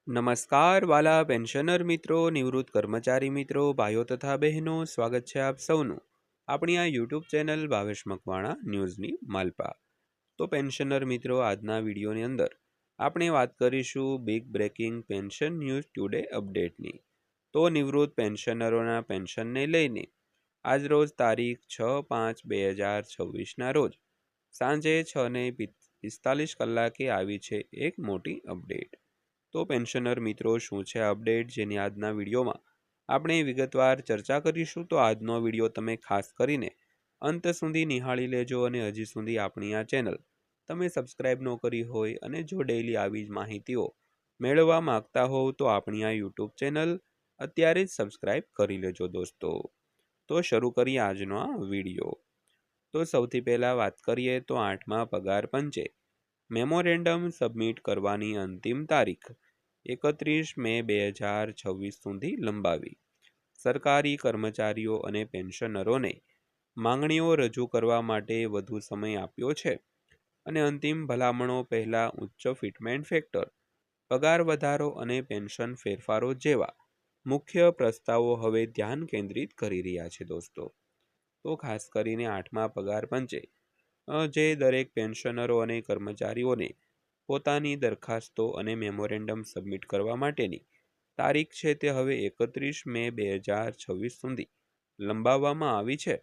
નમસ્કાર વાલા પેન્શનર મિત્રો, નિવૃત્ત કર્મચારી મિત્રો, ભાઈઓ તથા બહેનો, સ્વાગત છે આપ સૌનું આપણી આ યુટ્યુબ ચેનલ ભાવેશ મકવાણા ન્યૂઝની માલપા. તો પેન્શનર મિત્રો, આજના વિડીયોની અંદર આપણે વાત કરીશું big breaking pension news today અપડેટની. તો નિવૃત્ત પેન્શનરોના પેન્શનને લઈને આજરોજ તારીખ 6/5/2026ના રોજ સાંજે 6:45 કલાકે આવી છે એક મોટી અપડેટ. તો પેન્શનર મિત્રો, શું છે અપડેટ, જેની આજના વિડીયોમાં આપણે વિગતવાર ચર્ચા કરીશું. તો આજનો વિડીયો તમે ખાસ કરીને અંત સુધી નિહાળી લેજો અને હજી સુધી આપણી આ ચેનલ તમે સબસ્ક્રાઇબ ન કરી હોય અને જો ડેઈલી આવી જ માહિતીઓ મેળવવા માંગતા હોવ તો આપણી આ યુટ્યુબ ચેનલ અત્યારે જ સબસ્ક્રાઇબ કરી લેજો દોસ્તો. તો શરૂ કરીએ આજનો આ વિડીયો. તો સૌથી પહેલાં વાત કરીએ તો 8મા પગાર પંચે મેમોરેન્ડમ સબમિટ કરવાની અંતિમ તારીખ 31 મે 2026 સુધી લંબાવી. સરકારી કર્મચારીઓ અને પેન્શનરોને માંગણીઓ રજૂ કરવા માટે વધુ સમય આપ્યો છે અને અંતિમ ભલામણો પહેલાં ઉચ્ચ ફિટમેન્ટ ફેક્ટર, પગાર વધારો અને પેન્શન ફેરફારો જેવા મુખ્ય પ્રસ્તાવો હવે ધ્યાન કેન્દ્રિત કરી રહ્યા છે દોસ્તો. તો ખાસ કરીને 8મા પગાર પંચે જે દરેક પેન્શનરો અને કર્મચારીઓને પોતાની દરખાસ્તો અને મેમોરેન્ડમ સબમિટ કરવા માટેની તારીખ છે તે હવે 31 મે 2026 સુધી લંબાવવામાં આવી છે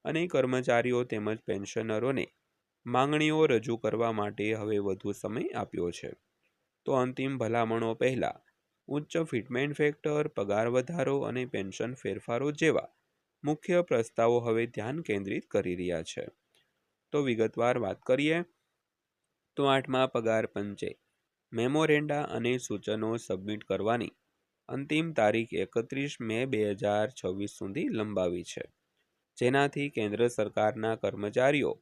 અને કર્મચારીઓ તેમજ પેન્શનરોને માંગણીઓ રજૂ કરવા માટે હવે વધુ સમય આપ્યો છે. તો અંતિમ ભલામણો પહેલાં ઉચ્ચ ફિટમેન્ટ ફેક્ટર, પગાર વધારો અને પેન્શન ફેરફારો જેવા મુખ્ય પ્રસ્તાવો હવે ધ્યાન કેન્દ્રિત કરી રહ્યા છે. તો વિગતવાર વાત કરીએ તો 8મા પગાર પંચે મેમોરેન્ડા અને સૂચનો સબમિટ કરવાની અંતિમ તારીખ 31 મે 2026 સુધી લંબાવી છે, જેનાથી કેન્દ્ર સરકારના કર્મચારીઓ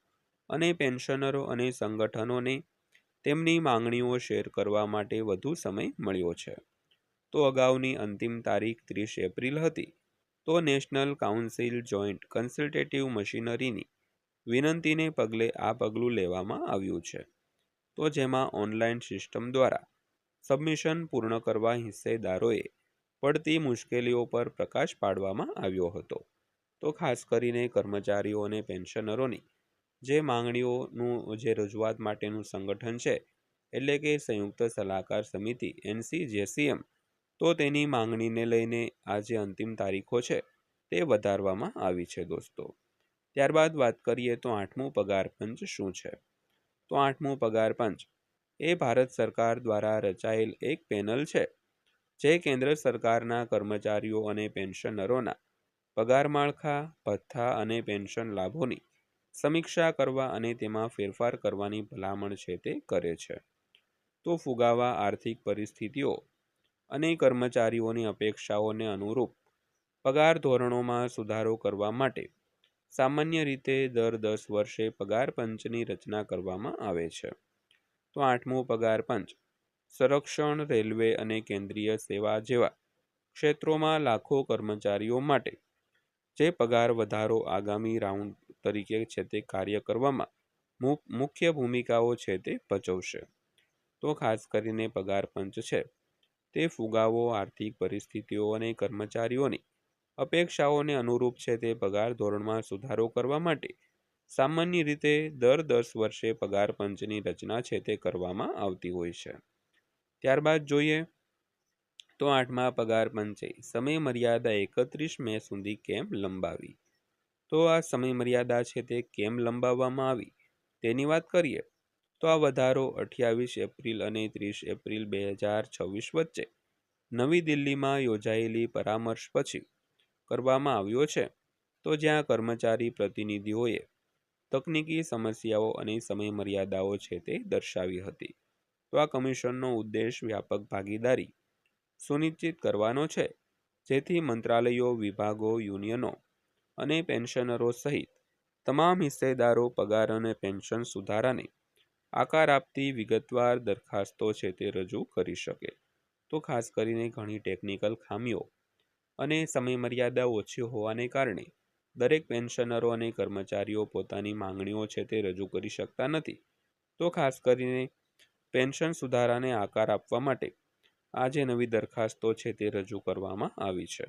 અને પેન્શનરો અને સંગઠનોને તેમની માંગણીઓ શેર કરવા માટે વધુ સમય મળ્યો છે. તો અગાઉની અંતિમ તારીખ 30 એપ્રિલ હતી. તો નેશનલ કાઉન્સિલ જોઈન્ટ કન્સલ્ટેટિવ મશીનરીની વિનંતીને પગલે આ પગલું લેવામાં આવ્યું છે. તો જેમાં ઓનલાઈન સિસ્ટમ દ્વારા સબમિશન પૂર્ણ કરવા હિસ્સેદારોએ પડતી મુશ્કેલીઓ પર પ્રકાશ પાડવામાં આવ્યો હતો. તો ખાસ કરીને કર્મચારીઓ અને પેન્શનરોની જે માંગણીઓનું જે રજૂઆત માટેનું સંગઠન છે, એટલે કે સંયુક્ત સલાહકાર સમિતિ NCJCM, તો તેની માંગણીને લઈને આ જે અંતિમ તારીખો છે તે વધારવામાં આવી છે દોસ્તો. ત્યારબાદ વાત કરીએ તો 8મું પગાર પંચ શું છે. તો 8મું પગાર પંચ એ ભારત સરકાર દ્વારા રચાયેલ એક પેનલ છે જે કેન્દ્ર સરકારના કર્મચારીઓ અને પેન્શનરોના પગાર માળખા, ભથ્થા અને પેન્શન લાભોની સમીક્ષા કરવા અને તેમાં ફેરફાર કરવાની ભલામણ છે તે કરે છે. તો ફુગાવા આર્થિક પરિસ્થિતિઓ અને કર્મચારીઓની અપેક્ષાઓને અનુરૂપ પગાર ધોરણોમાં સુધારો કરવા માટે સામાન્ય રીતે દર 10 વર્ષે પગાર પંચની રચના કરવામાં આવે છે. તો 8મું પગાર પંચ સંરક્ષણ, રેલવે અને કેન્દ્રીય સેવા જેવા ક્ષેત્રોમાં લાખો કર્મચારીઓ માટે જે પગાર વધારો આગામી રાઉન્ડ તરીકે છે તે કાર્ય કરવામાં મુખ્ય ભૂમિકાઓ છે તે ભજવશે. તો ખાસ કરીને પગાર પંચ છે તે ફુગાવો, આર્થિક પરિસ્થિતિઓ અને કર્મચારીઓની અપેક્ષાઓને અનુરૂપ છે તે પગાર ધોરણમાં સુધારો કરવા માટે સામાન્ય રીતે દર 10 વર્ષે પગાર પંચની રચના છે તે કરવામાં આવતી હોય છે. ત્યારબાદ જોઈએ તો 8મા પગાર પંચે સમય મર્યાદા 31 મે સુધી કેમ લંબાવી. તો આ સમય મર્યાદા છે તે કેમ લંબાવવામાં આવી તેની વાત કરીએ તો આ વધારો 28 એપ્રિલ અને 30 એપ્રિલ 2026 વચ્ચે નવી દિલ્હીમાં યોજાયેલી પરામર્શ પછી કરવામાં આવ્યો છે. તો જ્યાં કર્મચારી પ્રતિનિધિઓએ તકનીકી સમસ્યાઓ અને સમય મર્યાદાઓ છે તે દર્શાવી હતી. તો આ કમિશનનો ઉદ્દેશ વ્યાપક ભાગીદારી સુનિશ્ચિત કરવાનો છે, જેથી મંત્રાલયો, વિભાગો, યુનિયનો અને પેન્શનરો સહિત તમામ હિસ્સેદારો પગાર અને પેન્શન સુધારાને આકાર આપતી વિગતવાર દરખાસ્તો છે તે રજૂ કરી શકે. તો ખાસ કરીને ઘણી ટેકનિકલ ખામીઓ અને સમય મર્યાદા ઓછી હોવાને કારણે દરેક પેન્શનરો અને કર્મચારીઓ પોતાની માંગણીઓ છે તે રજૂ કરી શકતા નથી. તો ખાસ કરીને પેન્શન સુધારાને આકાર આપવા માટે આ જે નવી દરખાસ્તો છે તે રજૂ કરવામાં આવી છે.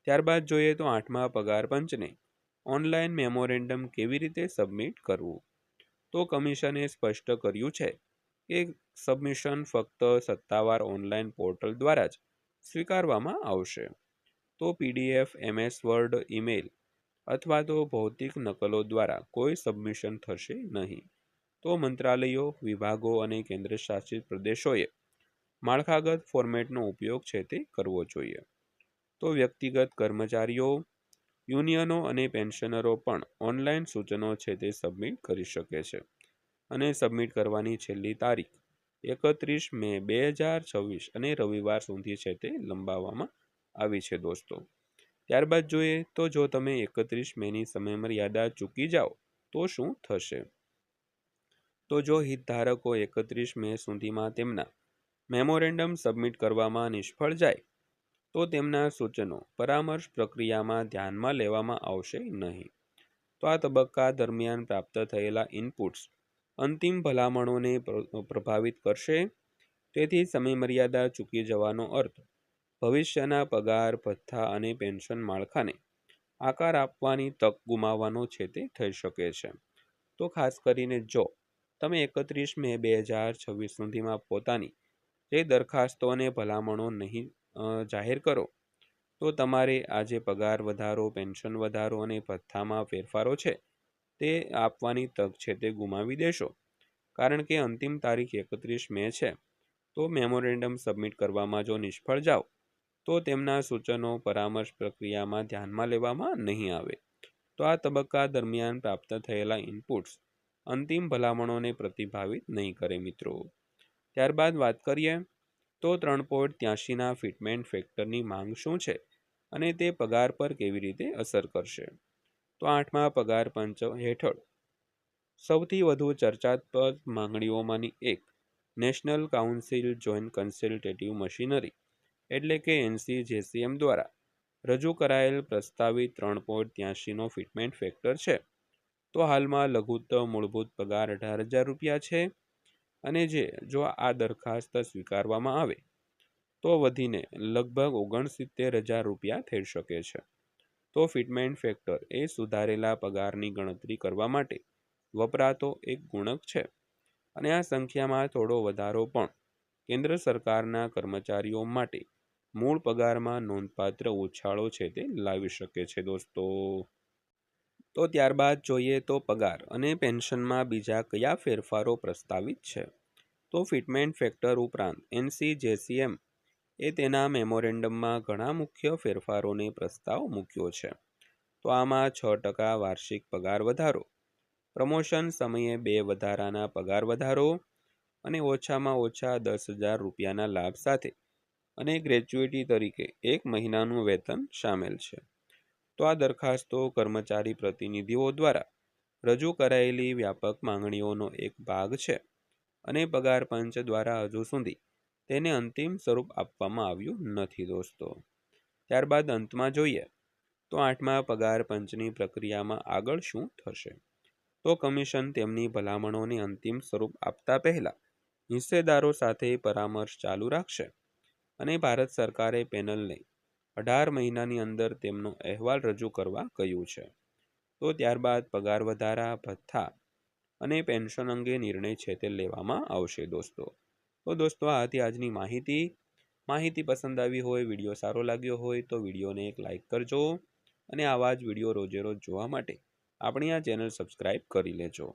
ત્યારબાદ જોઈએ તો 8મા પગાર પંચને ઓનલાઈન મેમોરેન્ડમ કેવી રીતે સબમિટ કરવું. તો કમિશને સ્પષ્ટ કર્યું છે કે સબમિશન ફક્ત સત્તાવાર ઓનલાઈન પોર્ટલ દ્વારા જ સ્વીકારવામાં આવશે. તો PDF, MS વર્ડ, ઈમેલ અથવા તો ભૌતિક નકલો દ્વારા કોઈ સબમિશન થશે નહીં. તો મંત્રાલયો, વિભાગો અને કેન્દ્રશાસિત પ્રદેશોએ માળખાગત ફોર્મેટનો ઉપયોગ છે તે કરવો જોઈએ. તો વ્યક્તિગત કર્મચારીઓ, યુનિયનો અને પેન્શનરો પણ ઓનલાઈન સૂચનો છે તે સબમિટ કરી શકે છે અને સબમિટ કરવાની છેલ્લી તારીખ 31 મે 2026 અને રવિવાર સુધી છે તે લંબાવવામાં આવી છે દોસ્તો. ત્યારબાદ જોઈએ તો જો તમે 31 મેની સમયમર્યાદા ચૂકી જાઓ તો શું થશે. તો જો હિતધારકો 31 મે સુધીમાં તેમના મેમોરેન્ડમ સબમિટ કરવામાં નિષ્ફળ જાય તો તેમના સૂચનો પરામર્શ પ્રક્રિયામાં ધ્યાનમાં લેવામાં આવશે નહીં. તો આ તબક્કા દરમિયાન પ્રાપ્ત થયેલા ઇનપુટ્સ અંતિમ ભલામણોને પ્રભાવિત કરશે. તેથી સમયમર્યાદા ચૂકી જવાનો અર્થ ભવિષ્યના પગાર, ભથ્થા અને પેન્શન માળખાને આકાર આપવાની તક ગુમાવવાનો છે તે થઈ શકે છે. તો ખાસ કરીને જો તમે 31 મે 2026 સુધીમાં પોતાની જે દરખાસ્તો અને ભલામણો નહીં જાહેર કરો તો તમારે આજે પગાર વધારો, પેન્શન વધારો અને ભથ્થામાં ફેરફારો છે તે આપવાની તક છે તે ગુમાવી દેશો. કારણ કે અંતિમ તારીખ 31 મે છે. તો મેમોરેન્ડમ સબમિટ કરવામાં જો નિષ્ફળ જાઓ તો તેમના સૂચનો પરામર્શ પ્રક્રિયામાં ધ્યાનમાં લેવામાં નહીં આવે. તો આ તબક્કા દરમિયાન પ્રાપ્ત થયેલા ઇનપુટ્સ અંતિમ ભલામણોને પ્રતિભાવિત નહીં કરે મિત્રો. ત્યારબાદ વાત કરીએ તો 3.83ના ફિટમેન્ટ ફેક્ટરની માંગ શું છે અને તે પગાર પર કેવી રીતે અસર કરશે. તો 8મા પગાર પંચ હેઠળ સૌથી વધુ ચર્ચાસ્પદ માંગણીઓમાંની એક national council joint consultative machinery એટલે કે NCJCM દ્વારા રજૂ કરાયેલ પ્રસ્તાવિત 3.83નો ફિટમેન્ટ ફેક્ટર છે. તો હાલમાં લઘુત્તમ મૂળભૂત પગાર 18,000 રૂપિયા છે અને જો આ દરખાસ્ત સ્વીકારવામાં આવે તો વધીને લગભગ 69,000 રૂપિયા થઈ શકે છે. તો ફિટમેન્ટ ફેક્ટર એ સુધારેલા પગારની ગણતરી કરવા માટે વપરાતો એક ગુણક છે અને આ સંખ્યામાં થોડો વધારો પણ કેન્દ્ર સરકારના કર્મચારીઓ માટે મૂળ પગારમાં નોંધપાત્ર ઉછાળો છે તે લાવી શકે છે દોસ્તો. તો ત્યારબાદ જોઈએ તો પગાર અને પેન્શનમાં બીજા કયા ફેરફારો પ્રસ્તાવિત છે. તો ફિટમેન્ટ ફેક્ટર ઉપરાંત NCJCM એ તેના મેમોરેન્ડમમાં ઘણા મુખ્ય ફેરફારોને પ્રસ્તાવ મૂક્યો છે. તો આમાં 6% વાર્ષિક પગાર વધારો, પ્રમોશન સમયે 2 વધારાના પગાર વધારો અને ઓછામાં ઓછા 10,000 રૂપિયાના લાભ સાથે અને ગ્રેચ્યુઇટી તરીકે 1 મહિનાનું વેતન સામેલ છે. તો આ દરખાસ્તો કર્મચારી પ્રતિનિધિઓ દ્વારા રજૂ કરાયેલી વ્યાપક માંગણીઓનો એક ભાગ છે અને પગાર પંચ દ્વારા હજુ સુધી તેને અંતિમ સ્વરૂપ આપવામાં આવ્યું નથી દોસ્તો. ત્યારબાદ અંતમાં જોઈએ તો 8મા પગાર પંચની પ્રક્રિયામાં આગળ શું થશે. તો કમિશન તેમની ભલામણોને અંતિમ સ્વરૂપ આપતા પહેલા હિસ્સેદારો સાથે પરામર્શ ચાલુ રાખશે અને ભારત સરકારે પેનલને 18 મહિનાની અંદર તેમનો અહેવાલ રજૂ કરવા કહ્યું છે. તો ત્યારબાદ પગાર વધારા, ભથ્થા અને પેન્શન અંગે નિર્ણય છે તે લેવામાં આવશે દોસ્તો. તો દોસ્તો આ હતી આજની માહિતી પસંદ આવી હોય, વિડીયો સારો લાગ્યો હોય તો વિડીયોને એક લાઇક કરજો અને આવા જ વિડીયો રોજે રોજ જોવા માટે આપણી આ ચેનલ સબસ્ક્રાઈબ કરી લેજો.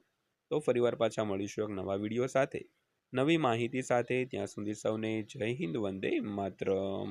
તો ફરીવાર પાછા મળીશું એક નવા વિડીયો સાથે, નવી માહિતી સાથે. ત્યાં સુધી સૌને જય હિન્દ, વંદે માતરમ.